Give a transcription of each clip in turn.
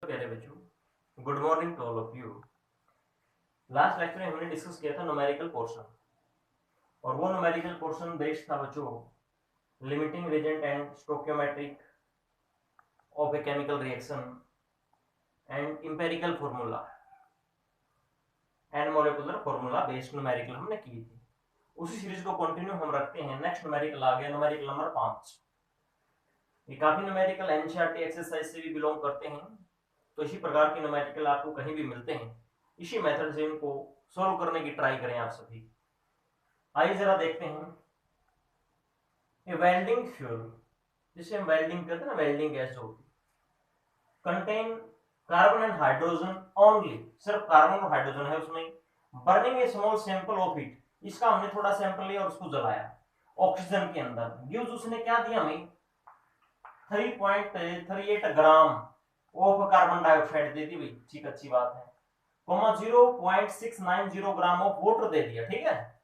प्यारे बच्चों, good morning to all of you. Last lecture में हमने डिस्कस किया था न्यूमेरिकल पोर्शन, और वो न्यूमेरिकल पोर्शन बेस्ड था बच्चों limiting reagent and stoichiometric of a chemical reaction and empirical formula and molecular formula based numerical हमने की थी। उसी सीरीज को कंटिन्यू हम रखते हैं। नेक्स्ट न्यूमेरिकल आ गया, न्यूमेरिकल नंबर 5। ये काफी न्यूमेरिकल एनसीईआरटी एक्सरसाइज से भी बिलोंग करते हैं, तो इसी प्रकार के न्यूमेरिकल आपको कहीं भी मिलते हैं, इसी मेथड से इनको सोल्व करने की ट्राई करें आप सभी। आइए जरा देखते हैं। ए वेल्डिंग फ्यूल, जिसे हम वेल्डिंग करते हैं ना, वेल्डिंग गैस जो होती है, contain carbon and hydrogen only, सिर्फ कार्बन और हाइड्रोजन है उसमें। Burning A small sample of it, इसका हमने थोड़ा सैंपल लिया और उसको जलाया ऑक्सीजन के अंदर। गिव्स उसने क्या दिया हमें, 3.38 ग्राम ऑफ कार्बन डाइऑक्साइड दे दी भाई, ठीक अच्छी बात है। 0.690 ग्राम ऑफ वाटर दे दिया, ठीक है।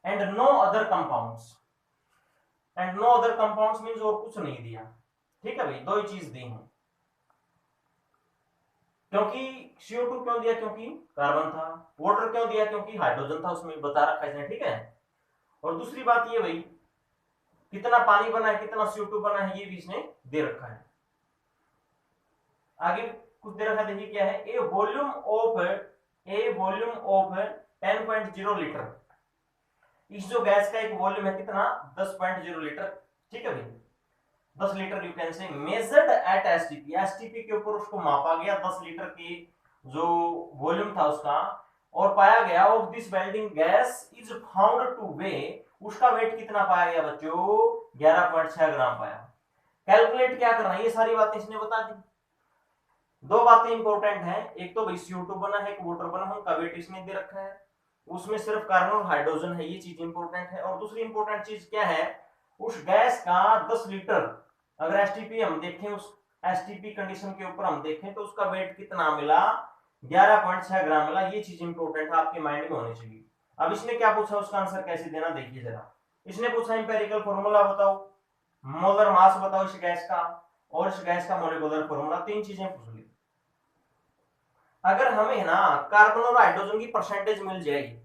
And no other compounds, and no other compounds means और कुछ नहीं दिया, ठीक है भाई। दो ही चीज दी हैं, क्योंकि CO2 क्यों दिया, क्योंकि कार्बन था। वाटर क्यों दिया, क्योंकि हाइड्रोजन था उसमें, बता रखा है इसने, ठीक है। और दूसरी बात ये भाई, कितना पानी बना है, कितना CO2 बना है, ये भी इसने दे रखा है। आगे कुछ दे रखा, देखिए क्या है, ए वॉल्यूम ऑफ 10.0 लीटर। इस जो गैस का एक वॉल्यूम है कितना, 10.0 लीटर, ठीक है भाई, 10 litre you can say. Measured eight STP, STP के ऊपर उसको मापा गया 10 लीटर की जो वॉल्यूम था उसका, और पाया गया of this welding gas is found two way, उसका वेट कितना पाया गया बच्चों, 11.6 ग्राम पाया। कैलकुलेट क्या करना है, ये सारी बातें इसने बता दी। दो बातें इंपॉर्टेंट हैं, एक तो भाई CO2 बना है, एक वाटर बना है, उनका वेट इसने दे रखा है, उसमें सिर्फ कार्बन और हाइड्रोजन है, ये चीज इंपॉर्टेंट है। और दूसरी इंपॉर्टेंट चीज क्या है, उस गैस का 10 लीटर अगर एसटीपी हम देखें, उस एसटीपी कंडीशन के ऊपर हम देखें तो उसका वेट कितना मिला, 11.6 ग्राम मिला। ये चीज इंपॉर्टेंट है, आपके माइंड में होनी चाहिए। अब इसने क्या पूछा, उसका आंसर कैसे देना देखिए जरा। इसने पूछा इंपेरिकल फॉर्मूला बताओ, मोलर मास बताओ इस गैस का, और इस गैस का मॉलिक्यूलर फॉर्मूला, तीन चीजें पूछ ली। अगर हमें ना कार्बन और हाइड्रोजन की परसेंटेज मिल जाएगी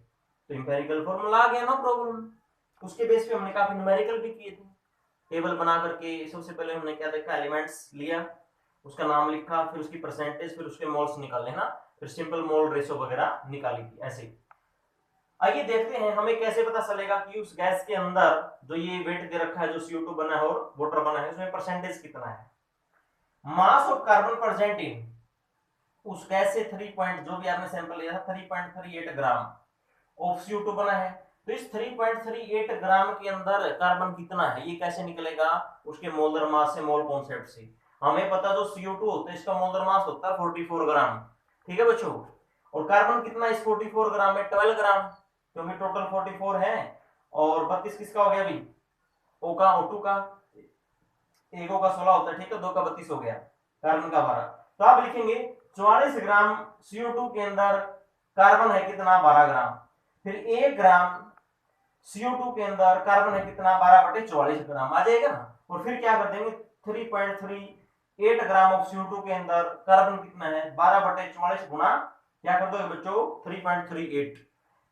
तो इंपेरिकल फॉर्मूला आ गया, नो प्रॉब्लम। उसके बेस पे हमने काफी न्यूमेरिकल भी किए थे, टेबल बना करके। सबसे पहले हमने क्या देखा, एलिमेंट्स लिया, उसका नाम लिखा, फिर उसकी परसेंटेज, फिर उसके मोल्स निकाले ना, फिर सिंपल मोल रेशो वगैरह निकाली थी ऐसे। आइए देखते हैं हमें कैसे पता चलेगा कि उस गैस के अंदर जो ये वेट दे रखा है, जो CO2 बना है और वाटर बना है, उसमें परसेंटेज कितना है। Mass of carbon present in, उस गैस से 3 पॉइंट, जो भी आपने सैंपल लिया था, 3.38 ग्राम ऑफ CO2 बना है। तो इस 3.38 ग्राम के अंदर कार्बन कितना है, ये कैसे निकलेगा, उसके मोलर मास से, मोल कॉन्सेप्ट से। हमें पता जो CO2 होता है, इसका मोलर मास होता है 44 ग्राम, ठीक है बच्चों। और कार्बन कितना इस 44 ग्राम में, 12 ग्राम, क्योंकि टोटल 44 है, और 32 किसका हो गया अभी, O का, O2 का, एक O का 16 होता है, ठीक है, 2 का 32 हो गया, कार्बन का 12। तो आप लिखेंगे 44 ग्राम CO2 के अंदर कार्बन है कितना, 12 ग्राम। फिर 1 ग्राम CO2 के अंदर कार्बन है कितना, 12/44 ग्राम आ जाएगा ना। और फिर क्या कर देंगे, 3.38 ग्राम ऑफ CO2 के अंदर कार्बन कितना है, 12/44 गुना क्या कर दोगे बच्चों, 3.38,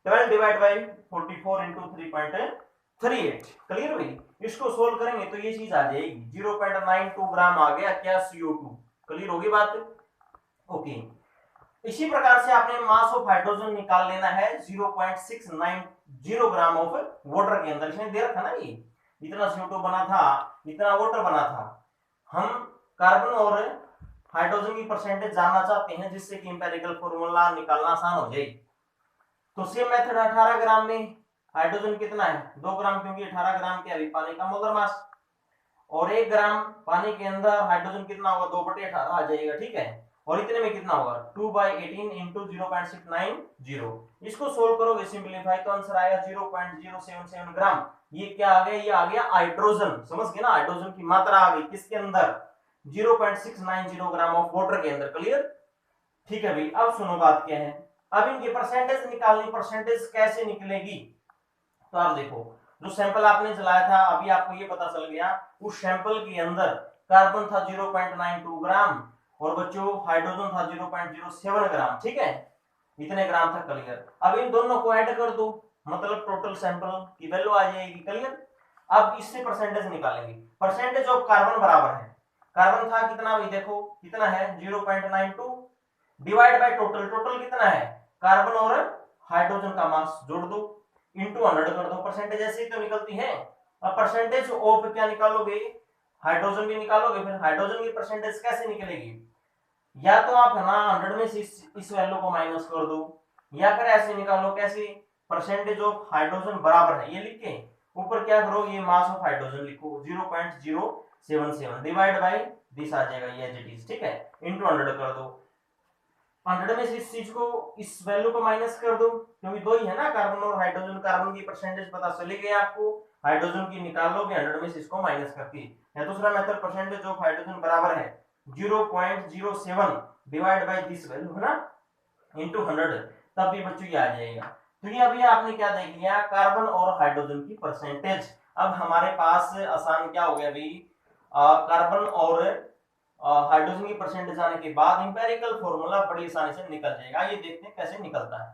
12 डिवाइड बाई 44 इंटू 3.38। क्लियर भाई। इसको सोल्व करेंगे तो ये चीज आ जाएगी, 0.92 ग्राम आ गया क्या, CO2। क्लियर होगी बात, ओके। इसी प्रकार से आपने मास ऑफ हाइड्रोजन निकाल लेना है, 0.690 ग्राम ऑफ वाटर के अंदर। इसने दे रखा ना, ये इतना CO2 बना था, इतना वाटर बना था। हम कार्बन और हाइड्रोजन की परसेंटेज जानना चाहते हैं, जिससे कि इंपेरिकल फॉर्मूला निकालना आसान हो जाए। तो सेम मेथड, 18 ग्राम में हाइड्रोजन कितना है, 2 ग्राम, क्योंकि 18 ग्राम के अभी पानी का मोलर मास, और 1 ग्राम पानी के अंदर हाइड्रोजन कितना होगा, 2/18 आ जाएगा, ठीक है। और इतने में कितना होगा, 2/18 इंटू 0.690। इसको सोल्व करोगे, सिंप्लीफाई, तो आंसर आएगा 0.077 ग्राम। ये क्या आ गया, ये आ गया हाइड्रोजन, समझ गए ना, हाइड्रोजन की मात्रा आ गई किसके अंदर, 0.690 ग्राम ऑफ वाटर के अंदर। क्लियर, ठीक है भाई। अब सुनो बात क्या है, अब इनकी परसेंटेज निकालनी, परसेंटेज कैसे निकलेगी। तो आप देखो, जो सैंपल आपने जलाया था, अभी आपको ये पता चल गया, उस सैंपल के अंदर कार्बन था 0.92 ग्राम, और बच्चों हाइड्रोजन था 0.07 ग्राम, ठीक है, इतने ग्राम था, क्लियर। अब इन दोनों को ऐड कर दो, मतलब टोटल सैंपल की वैल्यू आ जाएगी, क्लियर। अब इससे परसेंटेज निकालेंगे, परसेंटेज ऑफ कार्बन बराबर है, कार्बन था कितना भाई, देखो कितना है 0.92 डिवाइड बाय टोटल, टोटल कितना है, कार्बन और हाइड्रोजन का मास जोड़ दो, इंटू 100 कर दो, परसेंटेज ऐसे ही तो निकलती है। अब परसेंटेज ऑफ क्या निकालोगे, हाइड्रोजन भी निकालोगे, फिर हाइड्रोजन की परसेंटेज कैसे निकलेगी, या तो आप है ना 100 में से इस वैल्यू को माइनस कर दो, या फिर ऐसे निकालो, कैसे, परसेंटेज ऑफ हाइड्रोजन बराबर है, ये लिख के ऊपर क्या करो, ये मास ऑफ हाइड्रोजन लिखो 0.077 डिवाइड बाय दिस आ जाएगा ये एज इट इज, ठीक है, इंटू 100 कर दो, 100 में से इस चीज को, इस वैल्यू को माइनस कर दो, क्योंकि दो ही है ना कार्बन और हाइड्रोजन, कार्बन की परसेंटेज पता चली गई आपको, हाइड्रोजन की निकाल लोगे 100 में से इसको माइनस करके, या दूसरा मेथड परसेंटेज ऑफ हाइड्रोजन बराबर है 0.07 डिवाइड बाय दिस वैल्यू है ना इंटू 100, तब भी बच्चों ये आ जाएगा। तो ये अभी आपने क्या देख लिया, कार्बन और हाइड्रोजन की परसेंटेज। अब हमारे पास आसान क्या हो गया भाई, कार्बन और हाइड्रोजन की परसेंटेज आने के बाद इंपेरिकल फॉर्मूला बड़ी आसानी से निकल जाएगा। ये देखते हैं कैसे निकलता है।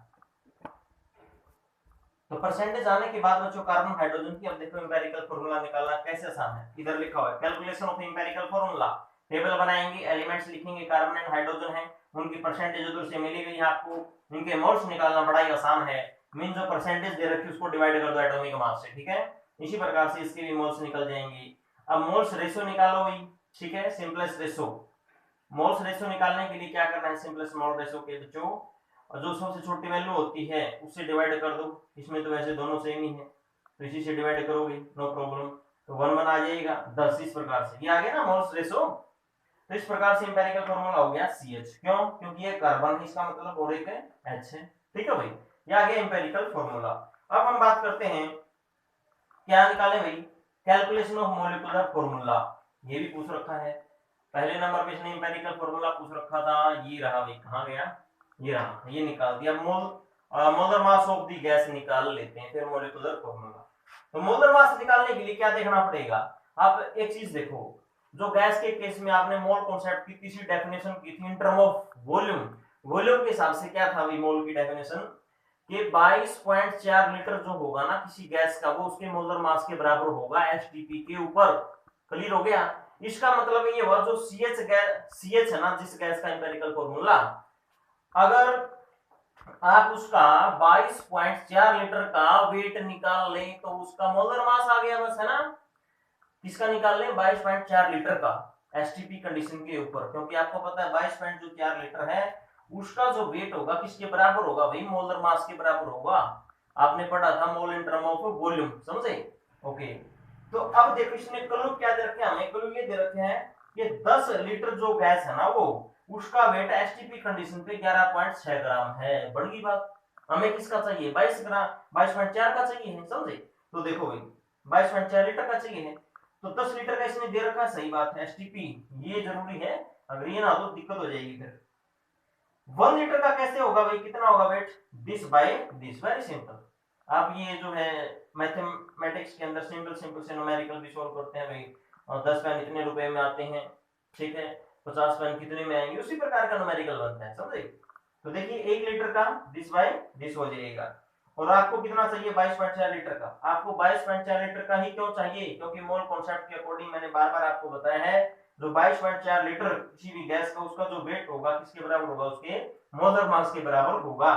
तो परसेंटेज आने के बाद बच्चों कार्बन हाइड्रोजन की, अब देखो इंपेरिकल फॉर्मूला निकालना कैसे आसान है, इधर लिखा हुआ है calculation of empirical formula, table बनाएंगे, एलिमेंट्स लिखेंगे, कार्बन एंड हाइड्रोजन है, उनकी परसेंटेज उधर से मिली गई आपको, इनके मोल्स निकालना बड़ा ही आसान है, मीन जो परसेंटेज दे रखी है उसको डिवाइड कर दो एटॉमिक मास से, ठीक है, इसी प्रकार से इसके भी मोल्स निकल जाएंगे। अब मोल्स रेशियो निकालो भाई, ठीक है, सिंपलेस्ट रेशियो, मोल्स रेशियो निकालने के लिए क्या करना है, सिंपलेस्ट मोल रेशियो के बच्चों, और जो सबसे छोटी वैल्यू होती है उससे डिवाइड कर दो, इसमें तो वैसे दोनों सेम ही है, तो इसी से डिवाइड करोगे नो प्रॉब्लम, तो 1 आ जाएगा 10, इस प्रकार से ये आ गया ना मोल्स रेशियो। तो इस प्रकार से इंपेरिकल फॉर्मूला हो गया CH, क्यों, क्योंकि ये कार्बन है इसका मतलब, और एक है H है, ठीक है भाई, ये आ गया इंपेरिकल फॉर्मूला। अब हम बात करते हैं क्या निकाले भाई, कैलकुलेशन ऑफ मॉलिक्यूलर फॉर्मूला, ये भी पूछ रखा है, पहले नंबर पे इसने इंपेरिकल फॉर्मूला पूछ रखा था, ये रहा भाई, कहां गया, ये रहा, ये निकाल दिया, molar mass of the gas निकाल लेते हैं, फिर मॉलिक्यूलर फॉर्मूला। तो मोलर मास निकालने के लिए क्या देखना पड़ेगा, आप एक चीज देखो, जो गैस के केस में आपने मोल कॉन्सेप्ट की तीसरी डेफिनेशन की थी in term of volume, volume के हिसाब से क्या था भाई मोल की डेफिनेशन, कि 22.4 लीटर जो होगा ना किसी गैस का, वो उसके मोलर मास के बराबर होगा एचटीपी के ऊपर, क्लियर हो गया। इसका मतलब ये हुआ जो CH है ना, जिस गैस का इंपेरिकल फॉर्मूला, अगर आप उसका 22.4 लीटर का वेट निकाल लें तो उसका मोलर मास आ गया बस, है ना, किसका निकाल लें 22.4 लीटर का एसटीपी कंडीशन के ऊपर, क्योंकि आपको पता है 22.4 लीटर है, उसका जो वेट होगा किसके बराबर होगा भाई, मोलर मास के बराबर होगा, आपने पढ़ा था मोल इन टर्म ऑफ वॉल्यूम, समझे, ओके। तो अब देखो इसने क्लू क्या दे रखे हैं, हमें क्लू ये दे रखे हैं कि 10 लीटर जो गैस है ना वो, उसका वेट एसटीपी कंडीशन पे 11.6 ग्राम है, बढ़ गई बात, हमें किसका चाहिए 22 ग्राम, 22.4 का चाहिए है, समझे, तो देखो भाई 22.4 लीटर का चाहिए है, तो 10 लीटर का इसने दे रखा है, सही बात है, एसटीपी ये जरूरी है, अगर ये ना हो तो दिक्कत हो जाएगी फिर। 1 लीटर का कैसे होगा भाई, कितना होगा wait, this by this, very simple, आप ये जो है मैथमेटिक्स के अंदर सिंपल सिंपल से न्यूमेरिकल भी सॉल्व करते हैं भाई, और 10 पेन इतने रुपए में आते हैं, ठीक है, 50 पेन कितने में आएंगे, उसी प्रकार का न्यूमेरिकल बनता है, समझे। तो देखिए 1 लीटर का दिस बाय दिस हो जाएगा, और आपको कितना चाहिए 22.4 लीटर का, आपको 22.4 लीटर का ही क्यों चाहिए, क्योंकि मोल कॉन्सेप्ट के अकॉर्डिंग मैंने बार बार आपको बताया है, जो 22.4 लीटर किसी भी गैस का उसका जो वेट होगा किसके बराबर होगा, उसके मोलर मास के बराबर होगा।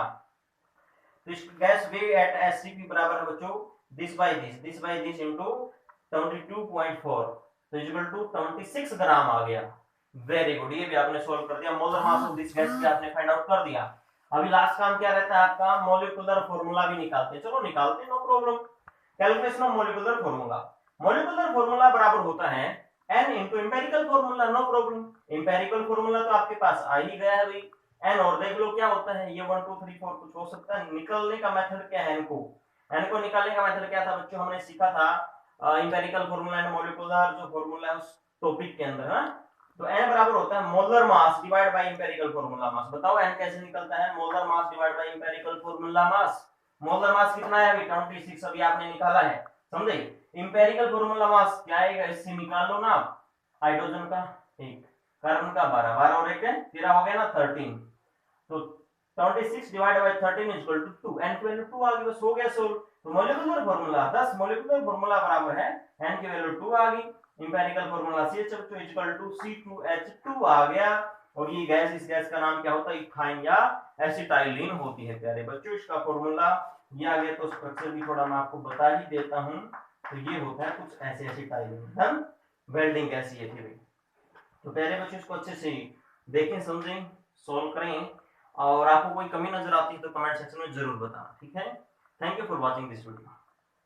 तो इस गैस वेट एट एससीपी बराबर है बच्चों दिस बाय दिस इनटू 22.4, तो इक्वल टू 26 ग्राम आ गया, वेरी गुड, ये भी आपने सॉल्व कर दिया, molar mass of this gas भी आपने फाइंड आउट कर दिया। अभी लास्ट काम क्या रहता है आपका, मॉलिक्यूलर फार्मूला भी निकालते हैं, चलो निकालते हैं, no problem. Calculation of molecular formula, molecular formula बराबर होता है n into empirical formula, no problem, empirical formula तो आपके पास आ ही गया है भाई, n और देख लो क्या होता है, ये 1 2 3 4 कुछ हो सकता है, निकलने का मेथड क्या है, n को निकालने का मेथड क्या था बच्चों, हमने सीखा था एम्पिरिकल फार्मूला एंड मॉलिक्यूलर जो फार्मूला है उस टॉपिक के अंदर, हां, तो n बराबर होता है molar mass divide by empirical formula mass, बताओ n कैसे निकलता है, molar mass divide by empirical formula mass, molar mass कितना है अभी 26, अभी आपने निकाला है, समझे, एम्पिरिकल फार्मूला मास क्या आएगा, इससे निकाल लो ना हाइड्रोजन का 1, कार्बन का 12, 12 और 1 13 हो गया ना 13। तो 26 divide by 13 equal to 2, n की वैल्यू 2 आ गई, बस हो गया सोल्व। तो मॉलिक्यूलर फार्मूला 10 मॉलिक्यूलर फार्मूला बराबर है n की वैल्यू 2 आ गई, empirical formula CH2 equal to C2H2 आ गया। और ये गैस, इस गैस का नाम क्या होता है? इथाइन या एसिटाइलिन होती है प्यारे बच्चों। इसका फार्मूला ये आ गया। तो स्ट्रक्चर भी थोड़ा मैं आपको बता ही देता हूं। तो ये होता है कुछ ऐसे एसिटाइलिन, हम वेल्डिंग गैस ये थी भाई। तो प्यारे बच्चों इसको अच्छे से देखें, समझें, सॉल्व करें। और आपको कोई कमी नजर आती है तो कमेंट सेक्शन में जरूर बताना, ठीक है। Thank you for watching this video.